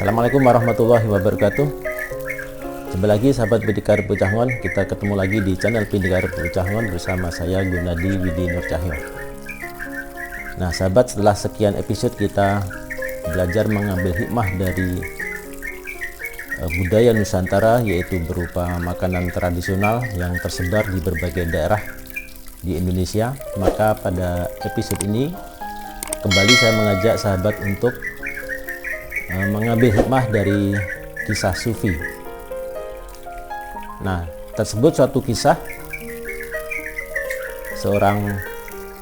Assalamualaikum warahmatullahi wabarakatuh. Jumpa lagi sahabat Pendekar Pucahngon, kita ketemu lagi di channel Pendekar Pucahngon bersama saya Gunadi Widi Nur Cahyo. Nah sahabat, setelah sekian episode kita belajar mengambil hikmah dari budaya Nusantara, yaitu berupa makanan tradisional yang tersebar di berbagai daerah di Indonesia, maka pada episode ini kembali saya mengajak sahabat untuk mengambil hikmah dari kisah Sufi. Nah, tersebut suatu kisah seorang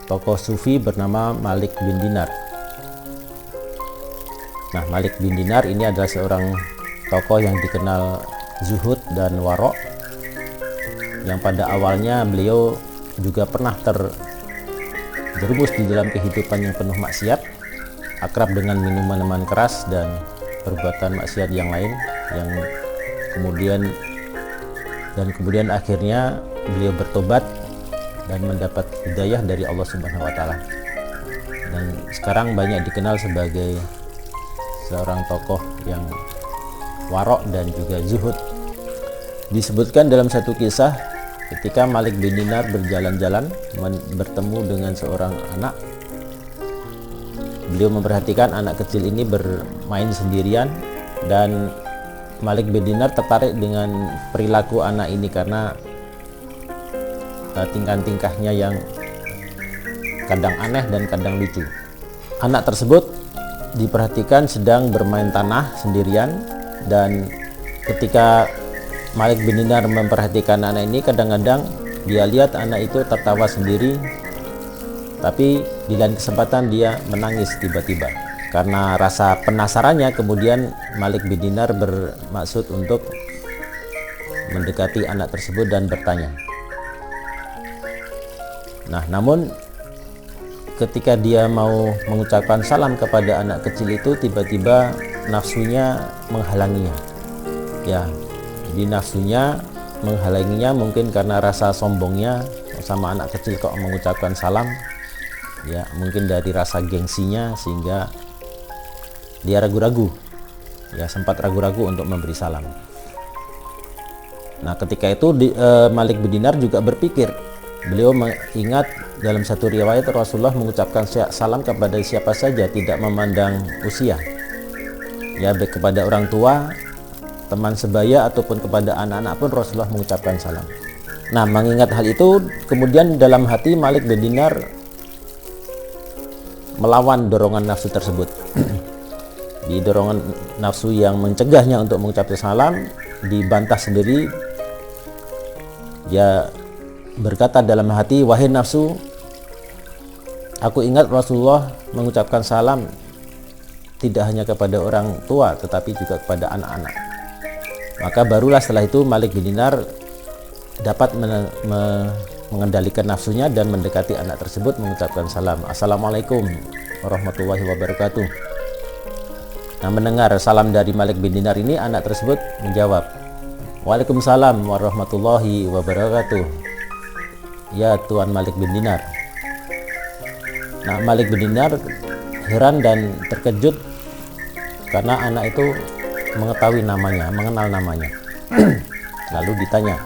tokoh Sufi bernama Malik bin Dinar. Nah, Malik bin Dinar ini adalah seorang tokoh yang dikenal zuhud dan warok, yang pada awalnya beliau juga pernah terjerumus di dalam kehidupan yang penuh maksiat, akrab dengan minuman keras dan perbuatan maksiat yang lain, yang kemudian akhirnya beliau bertobat dan mendapat hidayah dari Allah Subhanahu wa taala. Dan sekarang banyak dikenal sebagai seorang tokoh yang warok dan juga zuhud. Disebutkan dalam satu kisah ketika Malik bin Dinar berjalan-jalan bertemu dengan seorang anak. Beliau memperhatikan anak kecil ini bermain sendirian, dan Malik bin Dinar tertarik dengan perilaku anak ini karena tingkah-tingkahnya yang kadang aneh dan kadang lucu. Anak tersebut diperhatikan sedang bermain tanah sendirian, dan ketika Malik bin Dinar memperhatikan anak ini, kadang-kadang dia lihat anak itu tertawa sendiri, tapi di lain kesempatan dia menangis tiba-tiba. Karena rasa penasarannya, kemudian Malik bin Dinar bermaksud untuk mendekati anak tersebut dan bertanya. Nah, namun ketika dia mau mengucapkan salam kepada anak kecil itu, tiba-tiba nafsunya menghalanginya. Ya, jadi nafsunya menghalanginya mungkin karena rasa sombongnya, sama anak kecil kok mengucapkan salam. Ya, mungkin dari rasa gengsinya sehingga dia ragu-ragu, ya sempat ragu-ragu untuk memberi salam. Nah, ketika itu Malik bin Dinar juga berpikir. Beliau mengingat dalam satu riwayat Rasulullah mengucapkan salam kepada siapa saja, tidak memandang usia. Ya, baik kepada orang tua, teman sebaya ataupun kepada anak-anak pun Rasulullah mengucapkan salam. Nah, mengingat hal itu, kemudian dalam hati Malik bin Dinar melawan dorongan nafsu tersebut. Di dorongan nafsu yang mencegahnya untuk mengucapkan salam dibantah sendiri. Dia berkata dalam hati, "Wahai nafsu, aku ingat Rasulullah mengucapkan salam tidak hanya kepada orang tua tetapi juga kepada anak-anak." Maka barulah setelah itu Malik bin Dinar dapat mengendalikan nafsunya dan mendekati anak tersebut mengucapkan salam, "Assalamualaikum warahmatullahi wabarakatuh." Nah, mendengar salam dari Malik bin Dinar ini, anak tersebut menjawab, "Waalaikumsalam warahmatullahi wabarakatuh, ya Tuan Malik bin Dinar." Nah, Malik bin Dinar heran dan terkejut karena anak itu mengetahui namanya, mengenal namanya. Lalu ditanya,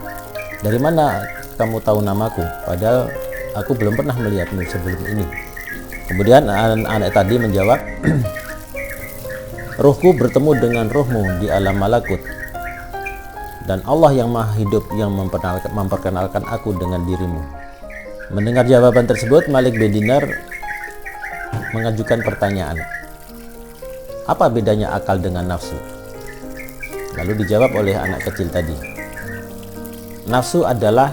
"Dari mana kamu tahu namaku? Padahal aku belum pernah melihatmu sebelum ini." Kemudian anak tadi menjawab, "Ruhku bertemu dengan ruhmu di alam malakut, dan Allah yang maha hidup yang memperkenalkan aku dengan dirimu." Mendengar jawaban tersebut, Malik bin Dinar mengajukan pertanyaan, "Apa bedanya akal dengan nafsu?" Lalu dijawab oleh anak kecil tadi, "Nafsu adalah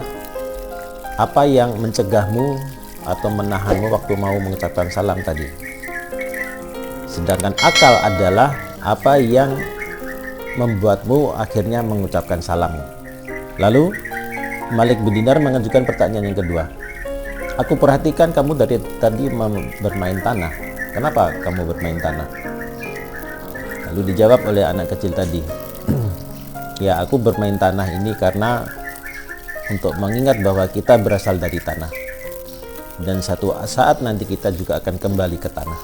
apa yang mencegahmu atau menahanmu waktu mau mengucapkan salam tadi. Sedangkan akal adalah apa yang membuatmu akhirnya mengucapkan salam. Lalu Malik bin Dinar mengajukan pertanyaan yang kedua. Aku perhatikan kamu dari tadi bermain tanah. Kenapa kamu bermain tanah? Lalu dijawab oleh anak kecil tadi. Ya, aku bermain tanah ini karena untuk mengingat bahwa kita berasal dari tanah. Dan satu saat nanti kita juga akan kembali ke tanah.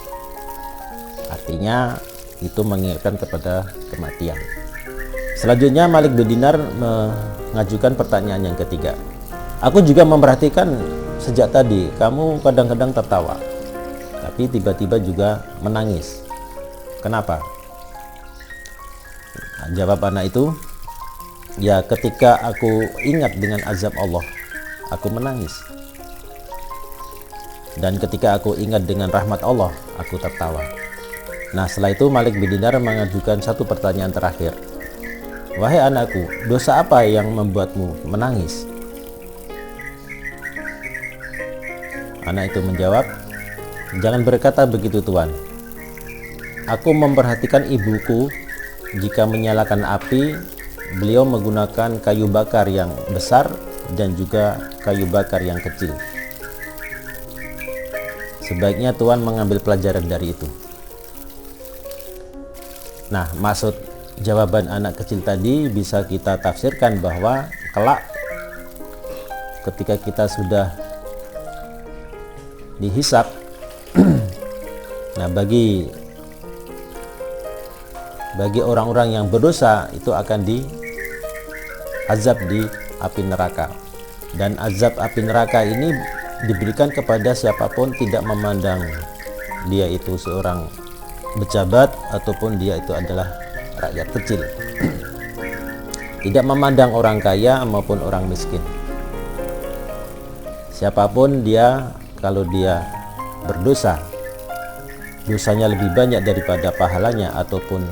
Artinya itu mengingatkan kepada kematian. Selanjutnya Malik bin Dinar mengajukan pertanyaan yang ketiga. Aku juga memperhatikan sejak tadi kamu kadang-kadang tertawa, tapi tiba-tiba juga menangis. Kenapa? Nah, jawab anak itu, ya ketika aku ingat dengan azab Allah, aku menangis. Dan ketika aku ingat dengan rahmat Allah, aku tertawa. Nah, setelah itu Malik bin Dinar mengajukan satu pertanyaan terakhir. Wahai anakku, dosa apa yang membuatmu menangis? Anak itu menjawab, jangan berkata begitu Tuan. Aku memperhatikan ibuku jika menyalakan api, beliau menggunakan kayu bakar yang besar dan juga kayu bakar yang kecil. Sebaiknya Tuan mengambil pelajaran dari itu. Nah, maksud jawaban anak kecil tadi bisa kita tafsirkan bahwa kelak ketika kita sudah dihisab, nah bagi orang-orang yang berdosa itu akan diazab di api neraka. Dan azab api neraka ini diberikan kepada siapapun tidak memandang dia itu seorang pejabat ataupun dia itu adalah rakyat kecil. Tidak memandang orang kaya maupun orang miskin. Siapapun dia, kalau dia berdosa, dosanya lebih banyak daripada pahalanya ataupun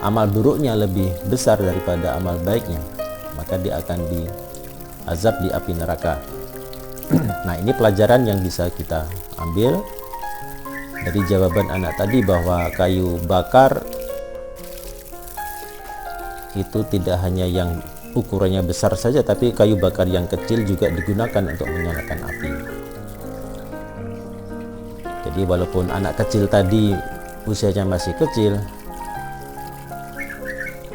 amal buruknya lebih besar daripada amal baiknya, maka dia akan diazab di api neraka. Nah, ini pelajaran yang bisa kita ambil dari jawaban anak tadi, bahwa kayu bakar itu tidak hanya yang ukurannya besar saja, tapi kayu bakar yang kecil juga digunakan untuk menyalakan api. Jadi walaupun anak kecil tadi usianya masih kecil,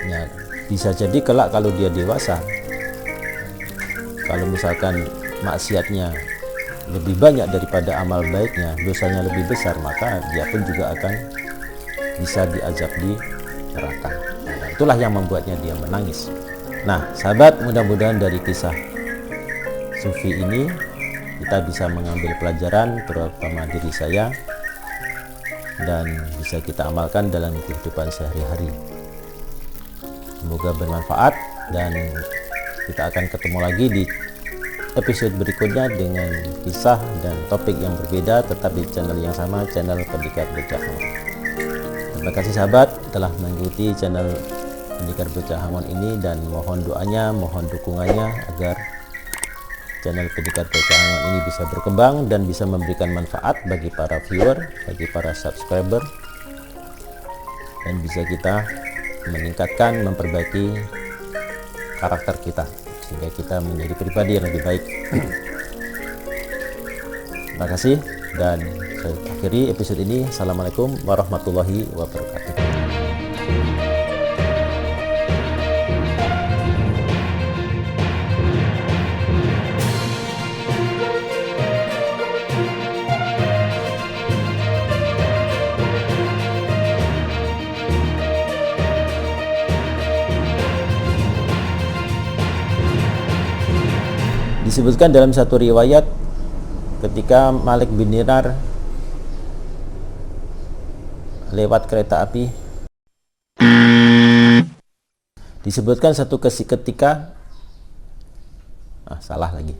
ya bisa jadi kelak kalau dia dewasa, kalau misalkan maksiatnya lebih banyak daripada amal baiknya, dosanya lebih besar, maka dia pun juga akan bisa diazab di neraka. Nah, itulah yang membuatnya dia menangis. Nah, sahabat, mudah-mudahan dari kisah Sufi ini kita bisa mengambil pelajaran, terutama diri saya, dan bisa kita amalkan dalam kehidupan sehari-hari. Semoga bermanfaat, dan kita akan ketemu lagi di episode berikutnya dengan kisah dan topik yang berbeda, tetap di channel yang sama, channel Pendekar Bocah Hamon. Terima kasih sahabat telah mengikuti channel Pendekar Bocah Hamon ini, dan mohon doanya, mohon dukungannya agar channel Pendekar Bocah Hamon ini bisa berkembang dan bisa memberikan manfaat bagi para viewer, bagi para subscriber, dan bisa kita meningkatkan, memperbaiki karakter kita sehingga kita menjadi pribadi yang lebih baik. Terima kasih, dan saya akhiri episode ini. Assalamualaikum warahmatullahi wabarakatuh. Disebutkan dalam satu riwayat ketika Malik bin Dinar lewat kereta api, disebutkan satu ketika salah lagi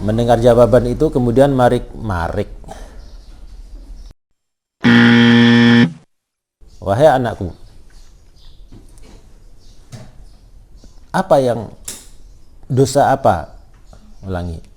mendengar jawaban itu, kemudian Malik, wahai anakku, apa yang Dosa apa? Ulangi.